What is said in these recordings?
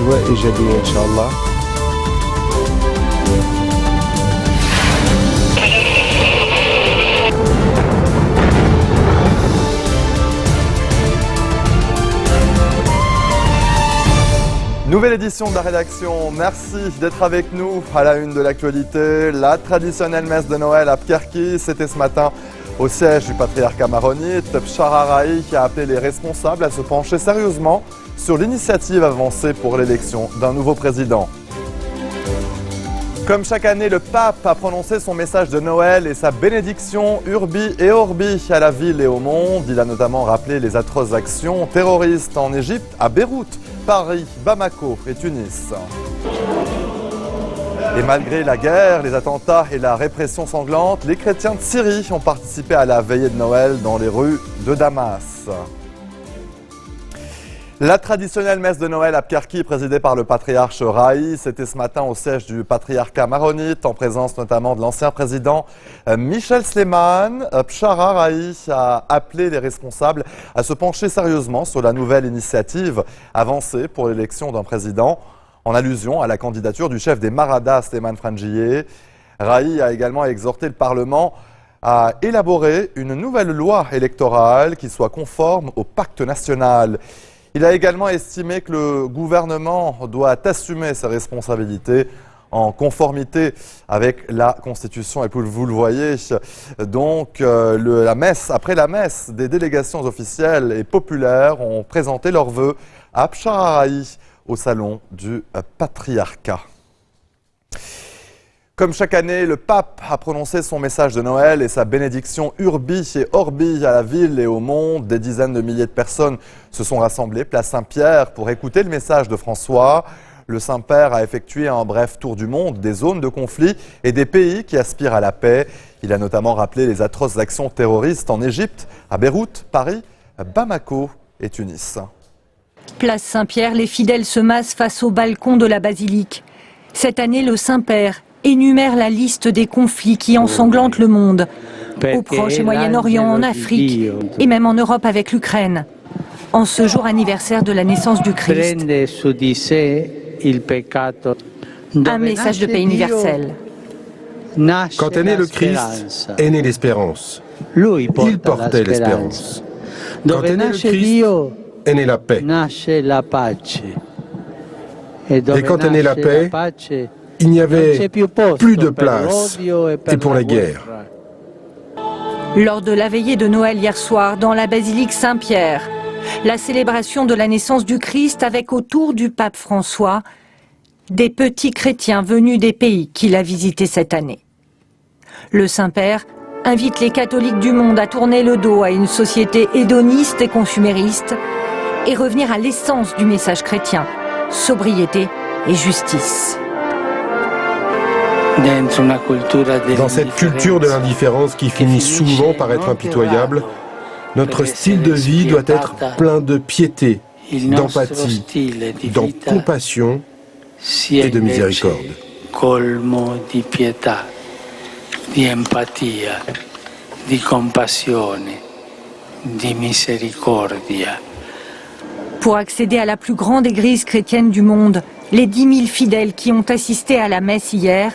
أجواء إيجابية إن شاء الله. Nouvelle édition de la rédaction, merci d'être avec nous à la une de l'actualité. La traditionnelle messe de Noël à Pkerki, c'était ce matin au siège du patriarcat maronite. Bshara Rai qui a appelé les responsables à se pencher sérieusement sur l'initiative avancée pour l'élection d'un nouveau président. Comme chaque année, le pape a prononcé son message de Noël et sa bénédiction Urbi et Orbi à la ville et au monde. Il a notamment rappelé les atroces actions terroristes en Égypte, à Beyrouth, Paris, Bamako et Tunis. Et malgré la guerre, les attentats et la répression sanglante, les chrétiens de Syrie ont participé à la veillée de Noël dans les rues de Damas. La traditionnelle messe de Noël à Pkerki, présidée par le patriarche Rai, c'était ce matin au siège du patriarcat maronite, en présence notamment de l'ancien président Michel Sleiman. Bshara Rai a appelé les responsables à se pencher sérieusement sur la nouvelle initiative avancée pour l'élection d'un président, en allusion à la candidature du chef des Maradas, Sleiman Frangieh. Rai a également exhorté le Parlement à élaborer une nouvelle loi électorale qui soit conforme au pacte national. Il a également estimé que le gouvernement doit assumer ses responsabilités en conformité avec la Constitution. Et vous le voyez, donc après la messe, des délégations officielles et populaires ont présenté leurs vœux à Bshara Rai au salon du patriarcat. Comme chaque année, le pape a prononcé son message de Noël et sa bénédiction Urbi et Orbi à la ville et au monde. Des dizaines de milliers de personnes se sont rassemblées place Saint-Pierre pour écouter le message de François. Le Saint-Père a effectué un bref tour du monde, des zones de conflit et des pays qui aspirent à la paix. Il a notamment rappelé les atroces actions terroristes en Égypte, à Beyrouth, Paris, Bamako et Tunis. Place Saint-Pierre, les fidèles se massent face au balcon de la basilique. Cette année, le Saint-Père énumère la liste des conflits qui ensanglantent le monde, au Proche et Moyen-Orient, en Afrique et même en Europe avec l'Ukraine. En ce jour anniversaire de la naissance du Christ, un message de paix universel. Quand est né le Christ, est née l'espérance. Il portait l'espérance. Quand est né le Christ, est née la paix. Et quand est née la paix, il n'y avait plus de place et pour la guerre. Lors de la veillée de Noël hier soir, dans la basilique Saint-Pierre, la célébration de la naissance du Christ avec autour du pape François des petits chrétiens venus des pays qu'il a visités cette année. Le Saint-Père invite les catholiques du monde à tourner le dos à une société hédoniste et consumériste et revenir à l'essence du message chrétien, sobriété et justice. Dans cette culture de l'indifférence qui finit souvent par être impitoyable, notre style de vie doit être plein de piété, d'empathie, de compassion et de miséricorde. Colmo di pietà, di empatia, di compassione, di misericordia. Pour accéder à la plus grande église chrétienne du monde, les 10 000 fidèles qui ont assisté à la messe hier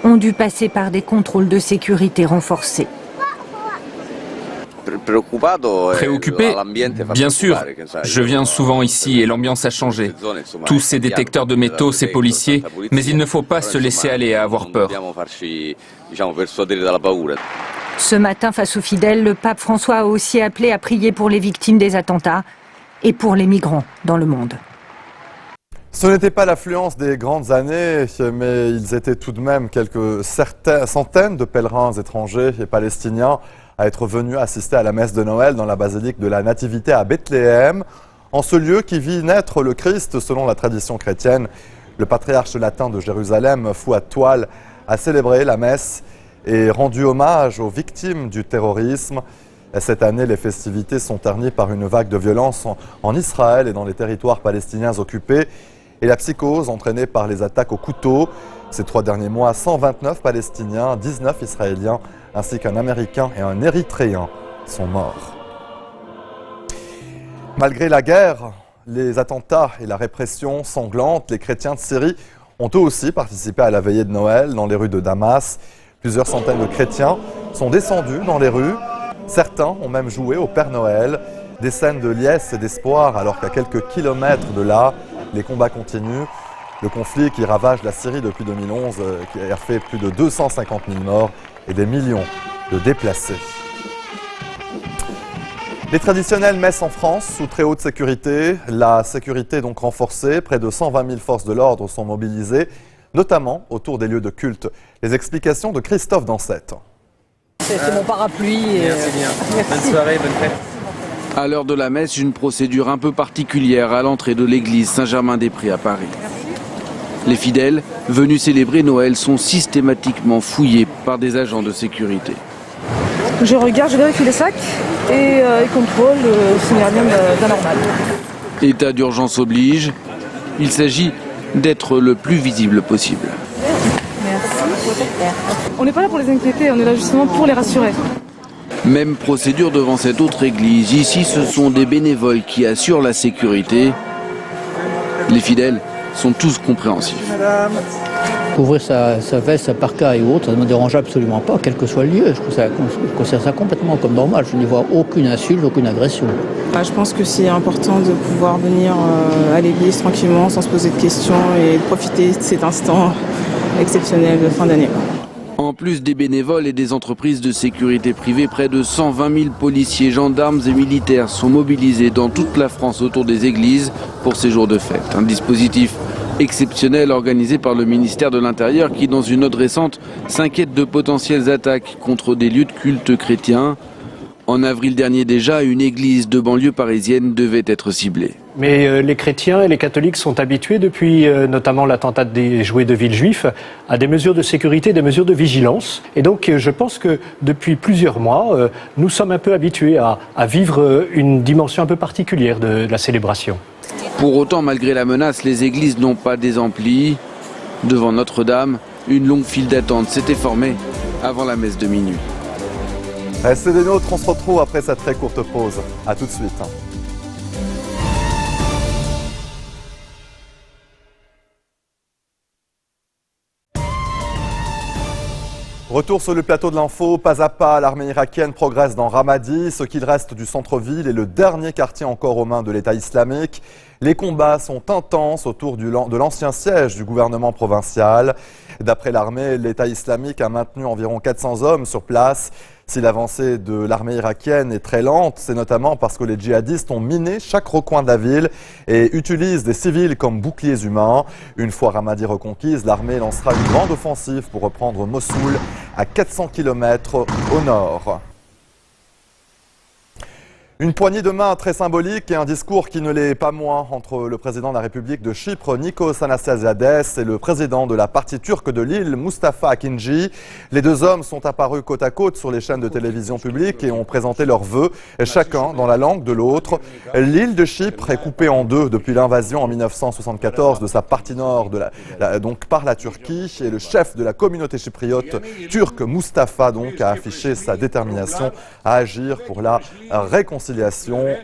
ont dû passer par des contrôles de sécurité renforcés. Préoccupé, bien sûr. Je viens souvent ici et l'ambiance a changé. Tous ces détecteurs de métaux, ces policiers, mais il ne faut pas se laisser aller et avoir peur. Ce matin, face aux fidèles, le pape François a aussi appelé à prier pour les victimes des attentats et pour les migrants dans le monde. Ce n'était pas l'affluence des grandes années, mais ils étaient tout de même quelques centaines de pèlerins étrangers et palestiniens à être venus assister à la messe de Noël dans la basilique de la Nativité à Bethléem. En ce lieu qui vit naître le Christ selon la tradition chrétienne, le patriarche latin de Jérusalem, Fouad Toual, a célébré la messe et rendu hommage aux victimes du terrorisme. Cette année, les festivités sont ternies par une vague de violence en Israël et dans les territoires palestiniens occupés et la psychose entraînée par les attaques au couteau. Ces 3 derniers mois, 129 Palestiniens, 19 Israéliens ainsi qu'un Américain et un Érythréen sont morts. Malgré la guerre, les attentats et la répression sanglante, les chrétiens de Syrie ont eux aussi participé à la veillée de Noël dans les rues de Damas. Plusieurs centaines de chrétiens sont descendus dans les rues. Certains ont même joué au Père Noël. Des scènes de liesse et d'espoir alors qu'à quelques kilomètres de là, les combats continuent. Le conflit qui ravage la Syrie depuis 2011, qui a fait plus de 250 000 morts et des millions de déplacés. Les traditionnelles messes en France sous très haute sécurité. La sécurité donc renforcée. Près de 120 000 forces de l'ordre sont mobilisées, notamment autour des lieux de culte. Les explications de Christophe Dansette. C'est mon parapluie. Merci bien. Bonne soirée, bonne fête. À l'heure de la messe, une procédure un peu particulière à l'entrée de l'église Saint-Germain-des-Prés à Paris. Les fidèles venus célébrer Noël sont systématiquement fouillés par des agents de sécurité. Je regarde, je vérifie les sacs et ils contrôlent s'il n'y a rien d'anormal. État d'urgence oblige, il s'agit d'être le plus visible possible. Merci. On n'est pas là pour les inquiéter, on est là justement pour les rassurer. Même procédure devant cette autre église. Ici, ce sont des bénévoles qui assurent la sécurité. Les fidèles sont tous compréhensifs. Couvrir sa veste, sa parka et autres, ça ne me dérange absolument pas, quel que soit le lieu. Je considère ça complètement comme normal. Je n'y vois aucune insulte, aucune agression. Je pense que c'est important de pouvoir venir à l'église tranquillement, sans se poser de questions et de profiter de cet instant exceptionnel de fin d'année. En plus des bénévoles et des entreprises de sécurité privée, près de 120 000 policiers, gendarmes et militaires sont mobilisés dans toute la France autour des églises pour ces jours de fête. Un dispositif exceptionnel organisé par le ministère de l'Intérieur qui, dans une note récente, s'inquiète de potentielles attaques contre des lieux de culte chrétiens. En avril dernier déjà, une église de banlieue parisienne devait être ciblée. Mais les chrétiens et les catholiques sont habitués depuis notamment l'attentat des jouets de Villejuif à des mesures de sécurité, des mesures de vigilance. Et donc je pense que depuis plusieurs mois, nous sommes un peu habitués à vivre une dimension un peu particulière de la célébration. Pour autant, malgré la menace, les églises n'ont pas désempli. Devant Notre-Dame, une longue file d'attente s'était formée avant la messe de minuit. Restez des nôtres, on se retrouve après cette très courte pause. A tout de suite. Retour sur le plateau de l'info, pas à pas, l'armée irakienne progresse dans Ramadi, ce qu'il reste du centre-ville est le dernier quartier encore aux mains de l'État islamique. Les combats sont intenses autour de l'ancien siège du gouvernement provincial. D'après l'armée, l'État islamique a maintenu environ 400 hommes sur place. Si l'avancée de l'armée irakienne est très lente, c'est notamment parce que les djihadistes ont miné chaque recoin de la ville et utilisent des civils comme boucliers humains. Une fois Ramadi reconquise, l'armée lancera une grande offensive pour reprendre Mossoul à 400 km au nord. Une poignée de main très symbolique et un discours qui ne l'est pas moins entre le président de la République de Chypre, Nikos Anastasiades, et le président de la partie turque de l'île, Mustafa Akinci. Les deux hommes sont apparus côte à côte sur les chaînes de télévision publiques et ont présenté leurs vœux, chacun dans la langue de l'autre. L'île de Chypre est coupée en deux depuis l'invasion en 1974 de sa partie nord donc par la Turquie. Et le chef de la communauté chypriote turque, Mustafa, donc, a affiché sa détermination à agir pour la réconciliation.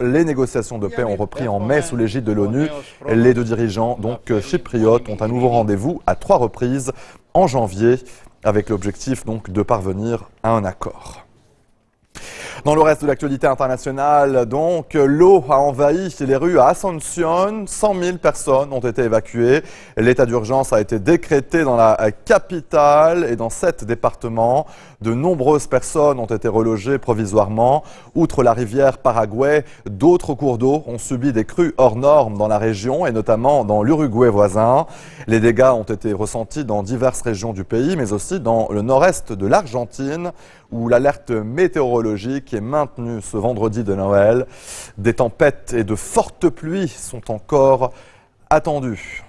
Les négociations de paix ont repris en mai sous l'égide de l'ONU. Les deux dirigeants, donc chypriotes, ont un nouveau rendez-vous à 3 reprises en janvier, avec l'objectif donc de parvenir à un accord. Dans le reste de l'actualité internationale, donc, l'eau a envahi les rues à Asunción. 100 000 personnes ont été évacuées. L'état d'urgence a été décrété dans la capitale et dans 7 départements. De nombreuses personnes ont été relogées provisoirement. Outre la rivière Paraguay, d'autres cours d'eau ont subi des crues hors normes dans la région et notamment dans l'Uruguay voisin. Les dégâts ont été ressentis dans diverses régions du pays, mais aussi dans le nord-est de l'Argentine, où l'alerte météorologique est maintenue ce vendredi de Noël. Des tempêtes et de fortes pluies sont encore attendues.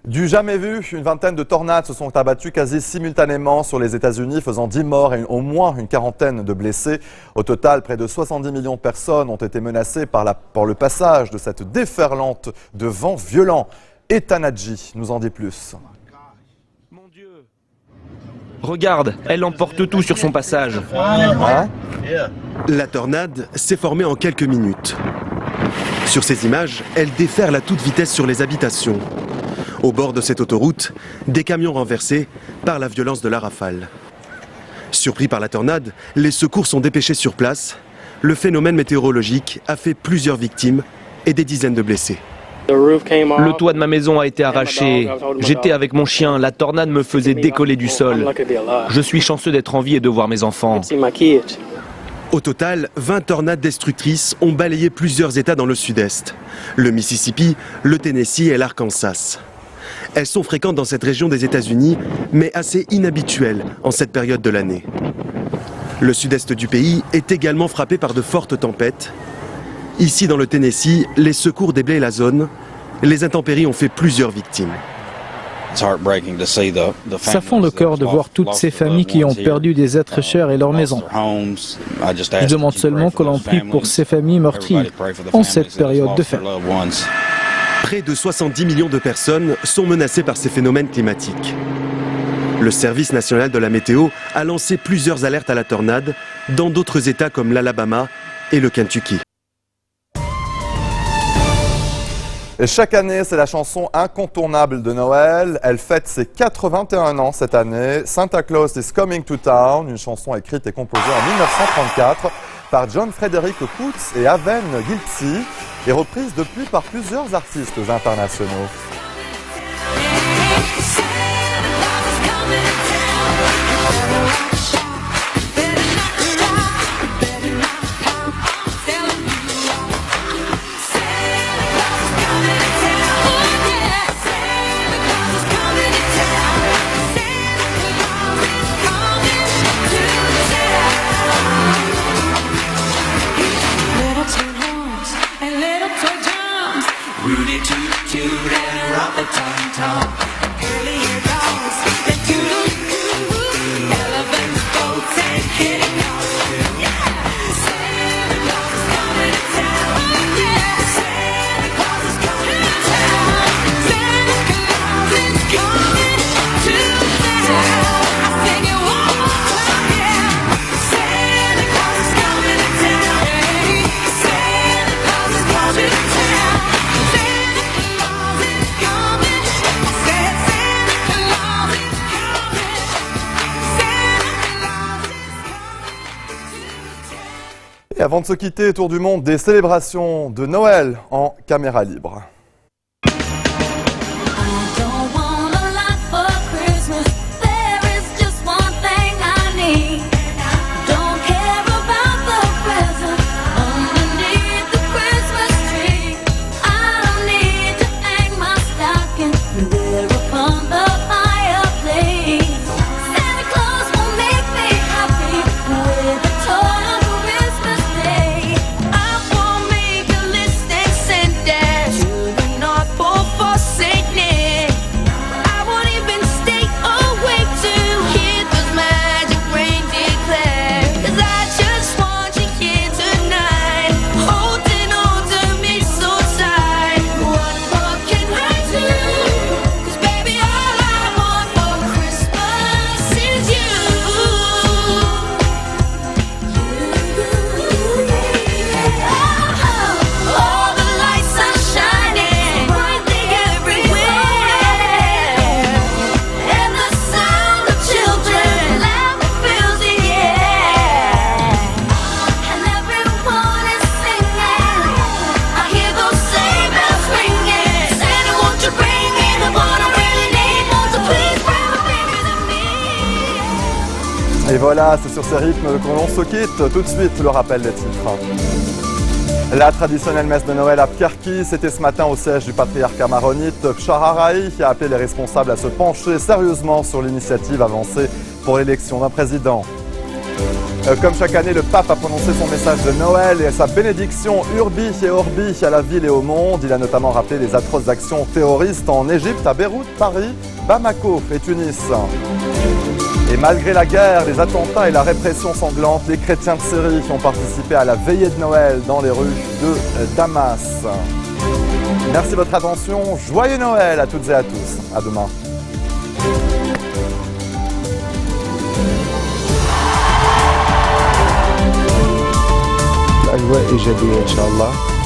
Du jamais vu, une vingtaine de tornades se sont abattues quasi simultanément sur les États-Unis, faisant 10 morts et au moins une quarantaine de blessés. Au total, près de 70 millions de personnes ont été menacées par le passage de cette déferlante de vent violent. Ethan Hadji nous en dit plus. Regarde, elle emporte tout sur son passage. La tornade s'est formée en quelques minutes. Sur ces images, elle déferle à toute vitesse sur les habitations. Au bord de cette autoroute, des camions renversés par la violence de la rafale. Surpris par la tornade, les secours sont dépêchés sur place. Le phénomène météorologique a fait plusieurs victimes et des dizaines de blessés. Le toit de ma maison a été arraché. J'étais avec mon chien, la tornade me faisait décoller du sol. Je suis chanceux d'être en vie et de voir mes enfants. Au total, 20 tornades destructrices ont balayé plusieurs États dans le sud-est. Le Mississippi, le Tennessee et l'Arkansas. Elles sont fréquentes dans cette région des États-Unis, mais assez inhabituelles en cette période de l'année. Le sud-est du pays est également frappé par de fortes tempêtes. Ici, dans le Tennessee, les secours déblayent la zone. Les intempéries ont fait plusieurs victimes. Ça fend le cœur de voir toutes ces familles qui ont perdu des êtres chers et leur maison. Je demande seulement que l'on prie pour ces familles meurtries en cette période de fête. Près de 70 millions de personnes sont menacées par ces phénomènes climatiques. Le Service national de la météo a lancé plusieurs alertes à la tornade dans d'autres États comme l'Alabama et le Kentucky. Et chaque année, c'est la chanson incontournable de Noël. Elle fête ses 81 ans cette année. Santa Claus is Coming to Town, une chanson écrite et composée en 1934 par John Frederick Coates et Aven Giltzy et reprise depuis par plusieurs artistes internationaux. Et avant de se quitter, tour du monde des célébrations de Noël en caméra libre. Et voilà, c'est sur ces rythmes que l'on se quitte. Tout de suite, le rappel des titres. La traditionnelle messe de Noël à Pkarki, c'était ce matin au siège du patriarcat maronite. Bshara Rai qui a appelé les responsables à se pencher sérieusement sur l'initiative avancée pour l'élection d'un président. Comme chaque année, le pape a prononcé son message de Noël et sa bénédiction Urbi et Orbi à la ville et au monde. Il a notamment rappelé les atroces actions terroristes en Égypte, à Beyrouth, Paris, Bamako et Tunis. Et malgré la guerre, les attentats et la répression sanglante, les chrétiens de Syrie ont participé à la veillée de Noël dans les rues de Damas. Merci de votre attention. Joyeux Noël à toutes et à tous. À demain. الأجواء إيجابية إن شاء الله.